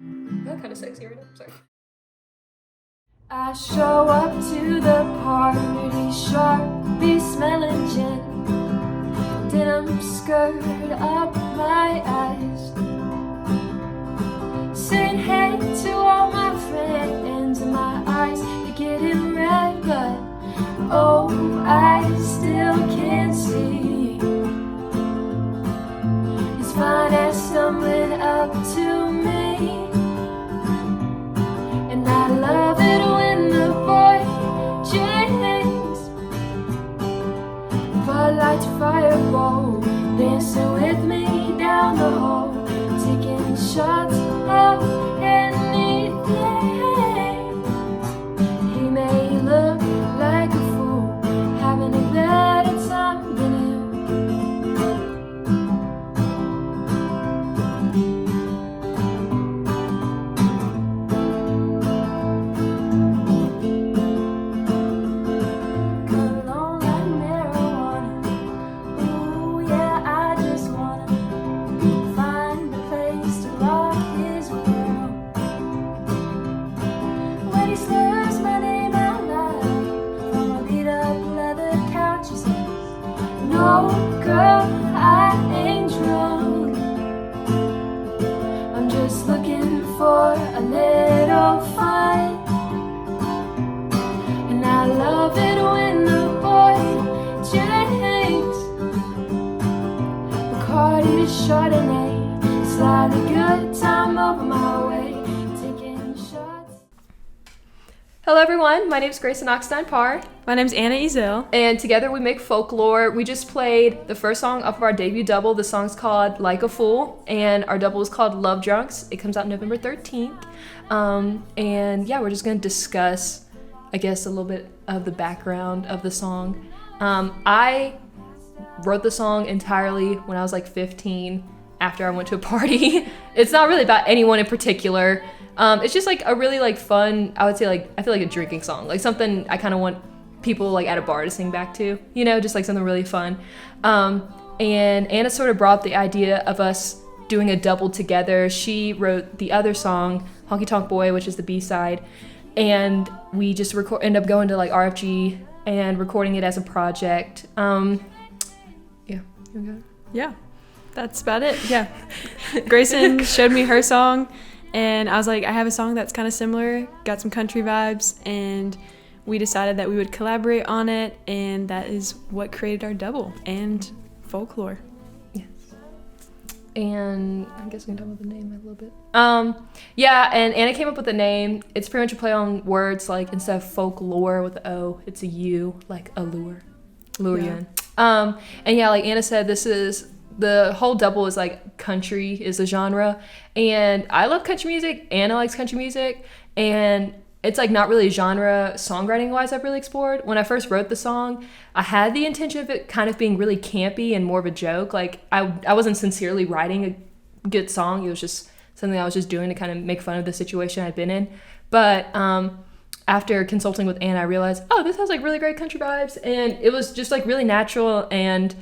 That's kind of sexy right now. Sorry. I show up to the party, sharp, be smelling gin, denim skirt up my eyes, saying hey to all my friends, and my eyes are getting red, but oh, I still can't see. His fine ass stumbling up to me, and I love it when the boy drinks Bud Light Fireball, dancing with me down the hall, taking shots of anything. He may look like a fool, having a better time than you. Cologne like marijuana, ooh yeah, I just wanna find a place to rock his world. When he slurs my name out loud from a beat up leather couch, he says, no girl, I ain't drunk, I'm just looking for a little fun. And I love it when the boy drinks Bacardi to Chardonnay, slide a good time over my way, taking shots. Hello everyone, my name is Grayson Oxendine Parr, My name's Anna Ezzell. and together we make Folklure. We just played the first song off of our debut double. The song's called Like a Fool, and our double is called LoveDrunkz. It comes out November 13th. And yeah, we're just gonna discuss, I guess, a little bit of the background of the song. I wrote the song entirely when I was like 15 after I went to a party. It's not really about anyone in particular. It's just like a really like fun, I would say like, I feel like a drinking song, like something I kind of want people like at a bar to sing back to, you know, just like something really fun. And Anna sort of brought up the idea of us doing a double together. She wrote the other song, Honky Tonk Boy, which is the B-side, and we just end up going to like RFG and recording it as a project. Yeah, you wanna go? Yeah, that's about it. Yeah. Grayson showed me her song, and I was like, I have a song that's kind of similar, got some country vibes, and we decided that we would collaborate on it, and that is what created our double and Folklure. Yes. And I guess we can talk about the name a little bit. Yeah, and Anna came up with the name. It's pretty much a play on words, like instead of folklore with the O, it's a U, like allure. Lure you in. And yeah, like Anna said, the whole double is like country is the genre, and I love country music. Anna likes country music, and it's like not really a genre songwriting wise I've really explored. When I first wrote the song, I had the intention of it kind of being really campy and more of a joke. Like I wasn't sincerely writing a good song. It was just something I was just doing to kind of make fun of the situation I'd been in. But after consulting with Anna, I realized, oh, this has like really great country vibes, and it was just like really natural. And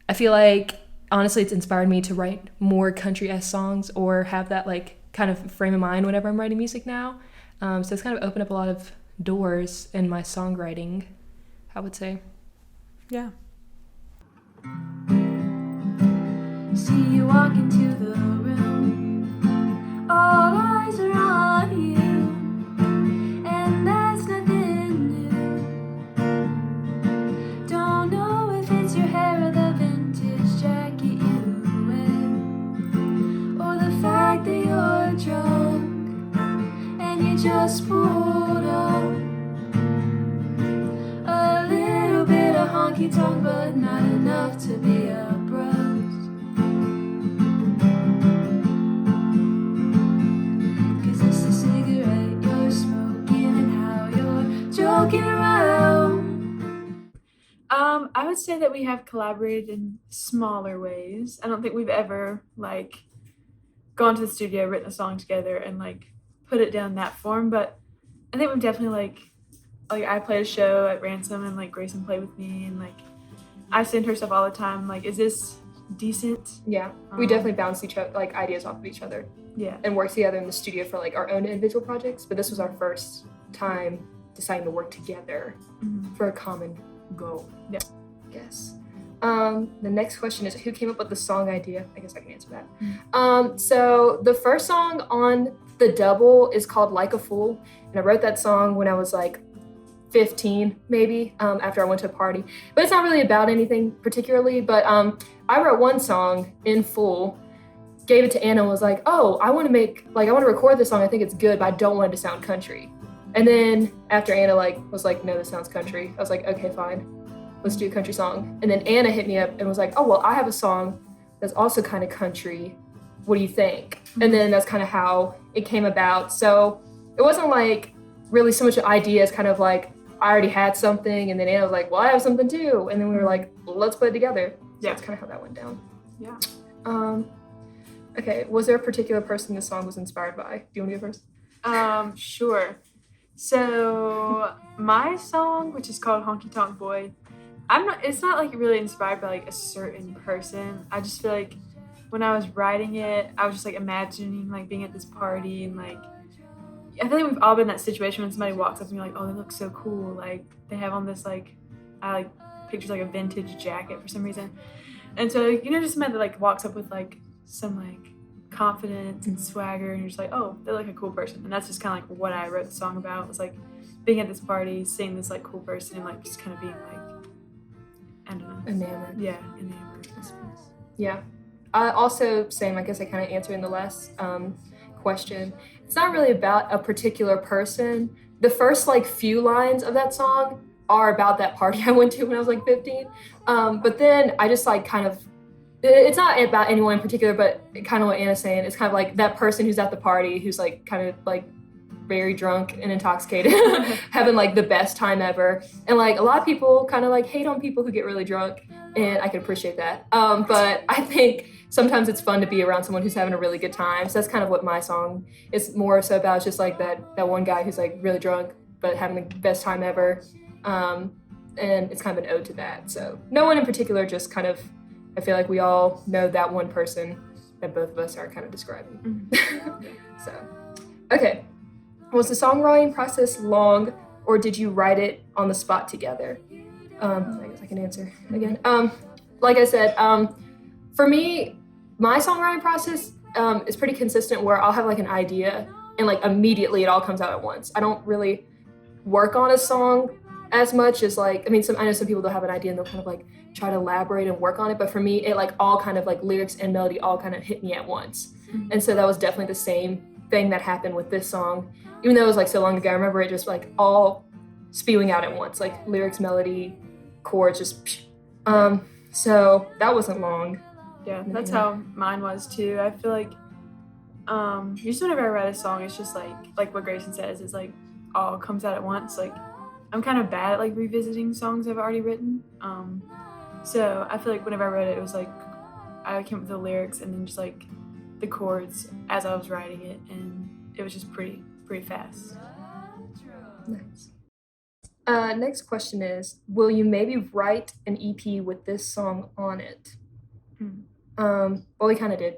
I feel like honestly it's inspired me to write more country-esque songs or have that like kind of frame of mind whenever I'm writing music now. So it's kind of opened up a lot of doors in my songwriting, I would say. Yeah. See you walk into the room, all eyes are on you, and that's nothing new. Don't know if it's your hair or the vintage jacket you wear, or the fact that you're drunk and you just pulled up a little bit of honky tonk, but not enough to be a bros. 'Cause it's the cigarette you're smoking and how you're joking around. I would say that we have collaborated in smaller ways. I don't think we've ever like gone to the studio, written a song together, and like put it down in that form. But I think we've definitely like I played a show at Ransom, and like Grayson played with me, and like I send her stuff all the time. Like, is this decent. Yeah, we definitely bounced each other, like ideas off of each other. Yeah. And worked together in the studio for like our own individual projects. But this was our first time deciding to work together for a common goal. Yeah. I guess. The next question is, who came up with the song idea? I guess I can answer that. So the first song on the double is called Like a Fool. And I wrote that song when I was like 15, maybe, after I went to a party. But it's not really about anything particularly, but I wrote one song in full, gave it to Anna and was like, oh, I want to record this song. I think it's good, but I don't want it to sound country. And then after Anna was like, no, this sounds country. I was like, okay, fine. Let's do a country song. And then Anna hit me up and was like, oh, well, I have a song that's also kind of country. What do you think? And then that's kind of how it came about. So it wasn't like really so much an idea as kind of like, I already had something. And then Anna was like, well, I have something too. And then we were like, let's put it together. So that's kind of how that went down. Yeah. Okay, was there a particular person this song was inspired by? Do you want to go first? Sure. So my song, which is called Honky Tonk Boy, it's not like really inspired by like a certain person. I just feel like when I was writing it, I was just like imagining like being at this party and like, I feel like we've all been in that situation when somebody walks up and you're like, oh, they look so cool. Like they have on this like, I like pictures like a vintage jacket for some reason. And so, just somebody that like walks up with like some like confidence and swagger and you're just like, oh, they're like a cool person. And that's just kind of like what I wrote the song about. It was like being at this party, seeing this like cool person and like just kind of being like, I don't know. Enamored. Yeah, enamored. Yeah. Also, same, I guess I kind of answered in the last question. It's not really about a particular person. The first like few lines of that song are about that party I went to when I was like 15. But then I just like kind of, it's not about anyone in particular, but kind of what Anna's saying, it's kind of like that person who's at the party who's like kind of like very drunk and intoxicated, having like the best time ever. And like a lot of people kind of like hate on people who get really drunk, and I can appreciate that. But I think sometimes it's fun to be around someone who's having a really good time. So that's kind of what my song is more so about. It's just like that one guy who's like really drunk, but having the best time ever. And it's kind of an ode to that. So no one in particular, just kind of, I feel like we all know that one person that both of us are kind of describing. So, okay. Was the songwriting process long, or did you write it on the spot together? I guess I can answer again. Like I said, for me, my songwriting process is pretty consistent where I'll have like an idea and like immediately it all comes out at once. I don't really work on a song as much as like, I know some people they'll have an idea and they'll kind of like try to elaborate and work on it, but for me, it like all kind of like lyrics and melody all kind of hit me at once. And so that was definitely the same thing that happened with this song. Even though it was like so long ago, I remember it just like all spewing out at once, like lyrics, melody, chords, just so that wasn't long. Yeah, that's how mine was too. I feel like usually whenever I write a song, it's just like what Grayson says, is like all comes out at once. Like I'm kind of bad at like revisiting songs I've already written. So I feel like whenever I wrote it, it was like I came up with the lyrics and then just like the chords as I was writing it, and it was just pretty fast. Nice. Next question is, will you maybe write an EP with this song on it? Well, we kind of did.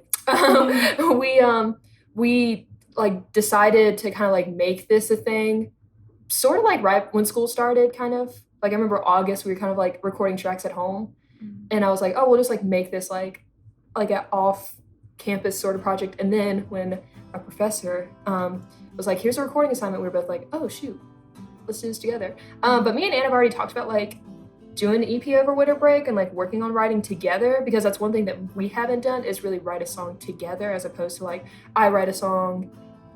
We like decided to kind of like make this a thing, sort of like right when school started, kind of. Like I remember August, we were kind of like recording tracks at home, and I was like, oh, we'll just like make this like an off-campus sort of project. And then when our professor was like, here's a recording assignment, we were both like, oh shoot, let's do this together. But me and Anna have already talked about like doing the EP over winter break and like working on writing together, because that's one thing that we haven't done is really write a song together, as opposed to like I write a song,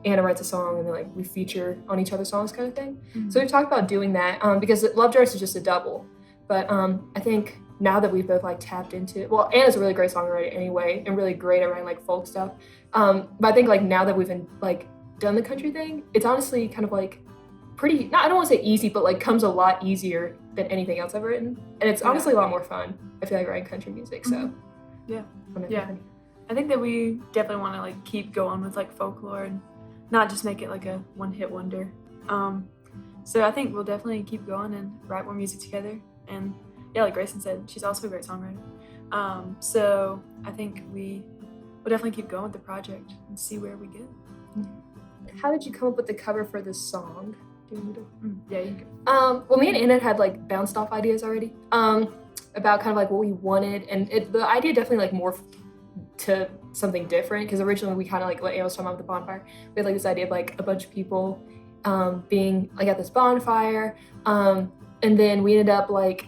Anna writes a song, and then like we feature on each other's songs kind of thing. So we've talked about doing that because LoveDrunkz is just a double. But I think now that we've both like tapped into it, well, Anna's a really great songwriter anyway and really great at writing like folk stuff. But I think like now that we've been like done the country thing, it's honestly kind of like pretty, I don't want to say easy, but like comes a lot easier than anything else I've written. And it's honestly a lot more fun, I feel like, writing country music. So yeah. I think that we definitely want to like keep going with like folklore and not just make it like a one-hit wonder. So I think we'll definitely keep going and write more music together. And yeah, like Grayson said, she's also a great songwriter. So I think we will definitely keep going with the project and see where we go. How did you come up with the cover for this song? Do you want me to? Yeah, you can go. Well, me and Anna had like bounced off ideas already. About kind of like what we wanted, and the idea definitely like morphed to something different, because originally we kind of like what Anna was talking about with the bonfire. We had like this idea of like a bunch of people being like at this bonfire, and then we ended up like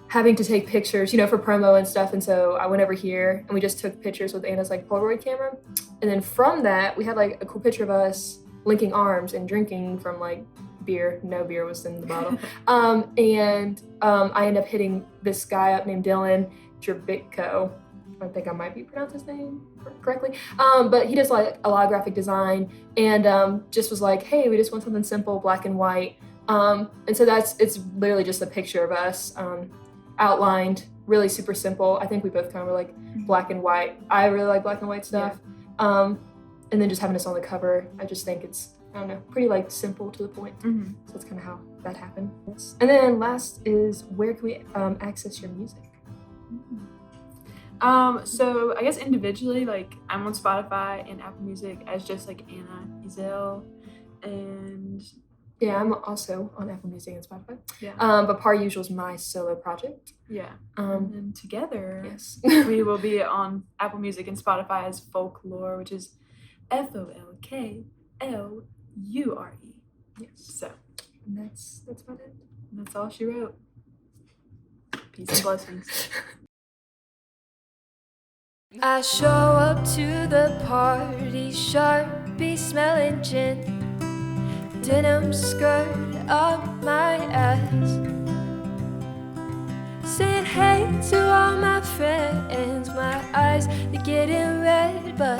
having to take pictures, you know, for promo and stuff. And so I went over here and we just took pictures with Anna's like Polaroid camera, and then from that we had like a cool picture of us linking arms and drinking from like beer. No beer was in the bottle. I ended up hitting this guy up named Dylan Drabitko. I think I might be pronouncing his name correctly. But he does like a lot of graphic design, and just was like, hey, we just want something simple, black and white. And so it's literally just a picture of us outlined, really super simple. I think we both kind of were like black and white. I really like black and white stuff. Yeah. And then just having us on the cover, I just think it's, I don't know, pretty like simple to the point. So that's kind of how that happened. And then last is, where can we access your music? So I guess individually, like I'm on Spotify and Apple Music as just like Anna, Ezzell, and yeah, I'm also on Apple Music and Spotify. Yeah. But Par Usual is my solo project. Yeah. And then together, yes, we will be on Apple Music and Spotify as Folklure, which is FOLKLURE. Yes. So and that's about it. That's all she wrote. Peace and blessings. I show up to the party, Sharpie smelling gin, denim skirt up my ass, saying hey to all my friends. My eyes, they're getting red, but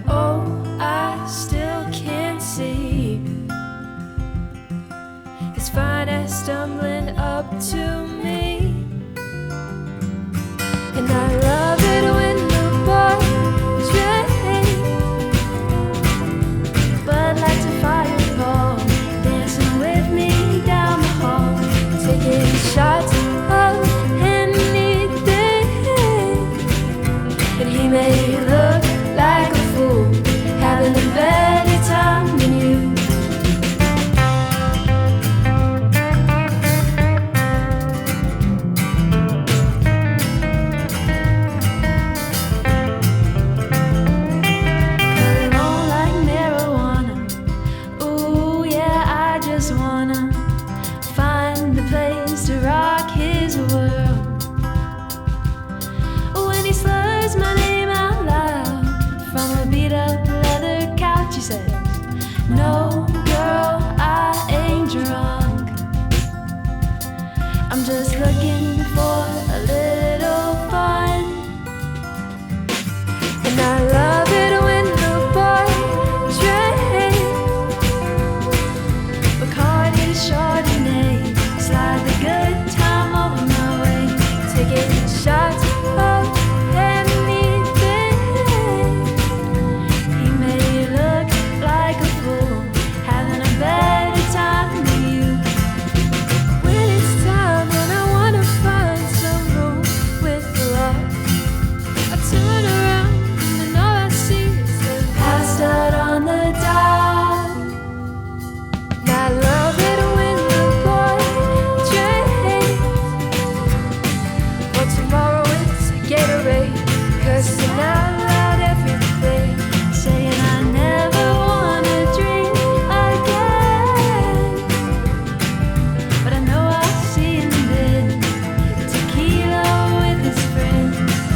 oh, I still can't see his fine ass stumbling up to me. And I love it when the boys rain, but like to fireball, dancing with me down the hall, taking shots of anything. And he may look like a fool, having a better time than you. No, girl, I ain't drunk. I'm just looking for a little fun. And I love it when the boys rain, Bacardi, Chardonnay, slide the good time over my way, taking shots of anything. He may look like a fool, having a better time than you. When it's time and I wanna find some room with love, I turn around and all I see is the passed out on the dial. And I love it when the boy drinks, but tomorrow it's Gatorade, cursing out loud everything, saying I never wanna drink again. But I know I'll see him then, tequila with his friends.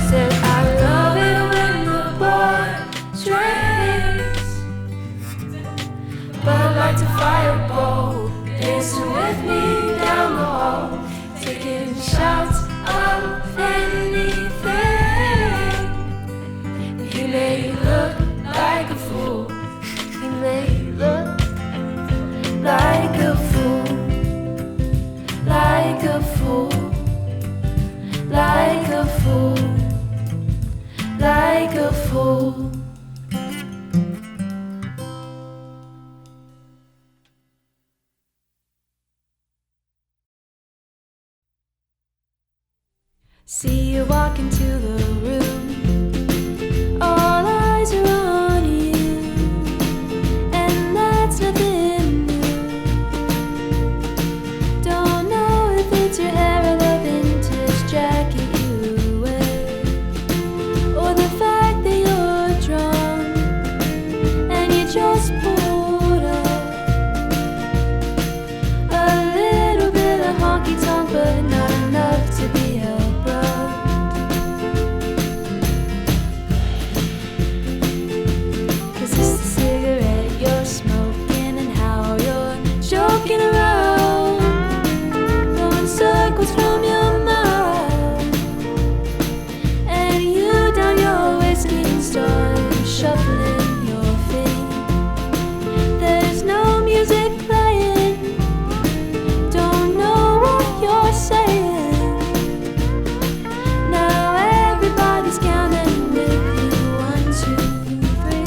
Said I love it when the boy drinks, but like to fireball, dancing with me down the hall, taking shots of anything. He may look like a fool, he may look like a fool, like a fool, like a fool, like a fool. See you walk into the room. All eyes are on you, and that's nothing new. Don't know if it's your hair or the vintage jacket you wear, or the fact that you're drunk and you just pulled up a little bit of honky tonk, but not enough to be abrupt. 'Cause it's the cigarette you're smoking and how you're joking around, blowing circles from your mouth, and you down your whiskey and start shuffling your feet. There's no music playing, don't know what you're saying. Now everybody's counting with you. 1, 2, 3.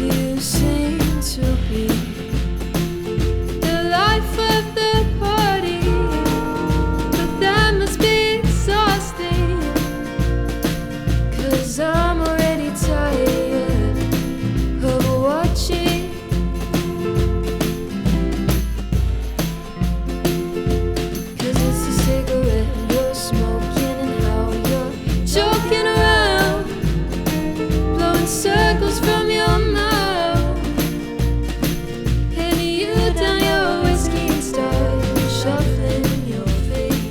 You seem to be the life of the party, but that must be exhausting. 'Cause I'm already tired of watching. 'Cause it's the cigarette you're smoking and how you're joking around, blowing circles from your mouth, and you down your whiskey and start shuffling your feet.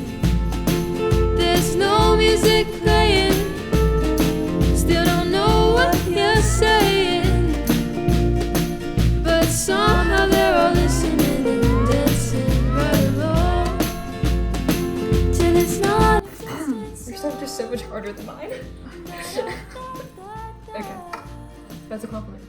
There's no music playing, still don't know what you're saying, but somehow they're all listening and dancing right along till it's not. Your stuff is just so much harder than mine. Okay. That's a compliment.